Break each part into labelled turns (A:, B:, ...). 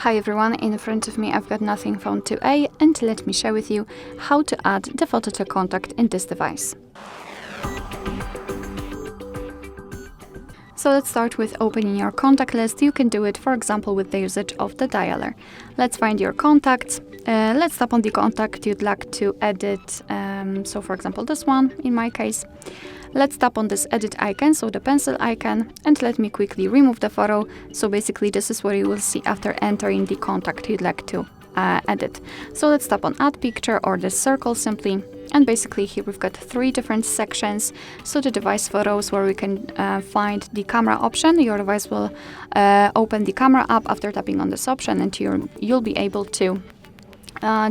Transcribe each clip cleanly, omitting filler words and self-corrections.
A: Hi everyone, in front of me I've got Nothing Phone 2a, and let me share with you how to add the photo to contact in this device. So let's start with opening your contact list. You can do it, for example, with the usage of the dialer. Let's find your contacts. Let's tap on the contact you'd like to edit. So for example, this one in my case. Let's tap on this edit icon, so the pencil icon, and let me quickly remove the photo. So basically this is what you will see after entering the contact you'd like to edit. So let's tap on add picture or the circle simply. And basically here we've got three different sections. So the device photos, where we can find the camera option. Your device will open the camera app after tapping on this option, and you'll be able to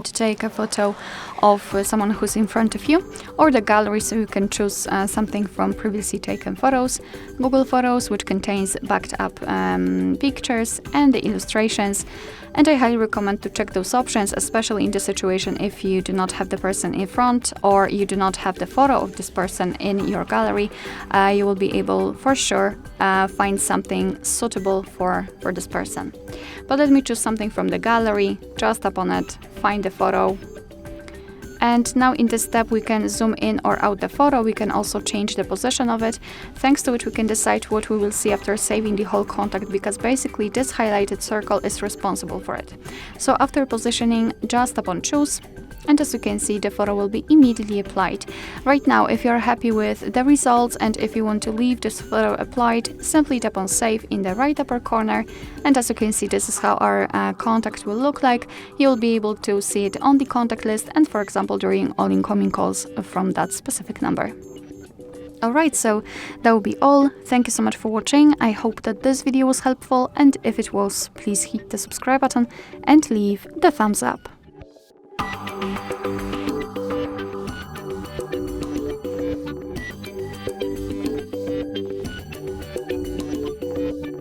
A: take a photo of someone who's in front of you, or the gallery, so you can choose something from previously taken photos. Google Photos, which contains backed up pictures, and the illustrations. And I highly recommend to check those options, especially in the situation if you do not have the person in front or you do not have the photo of this person in your gallery. You will be able for sure find something suitable for this person. But let me choose something from the gallery, just tap on it, find the photo. And now in this step we can zoom in or out the photo. We can also change the position of it, thanks to which we can decide what we will see after saving the whole contact, because basically this highlighted circle is responsible for it. So after positioning, just tap on choose, and as you can see, the photo will be immediately applied. Right now, if you're happy with the results and if you want to leave this photo applied, simply tap on save in the right upper corner. And as you can see, this is how our contact will look like. You'll be able to see it on the contact list and, for example, during all incoming calls from that specific number. Alright, so that will be all. Thank you so much for watching. I hope that this video was helpful, and if it was, please hit the subscribe button and leave the thumbs up.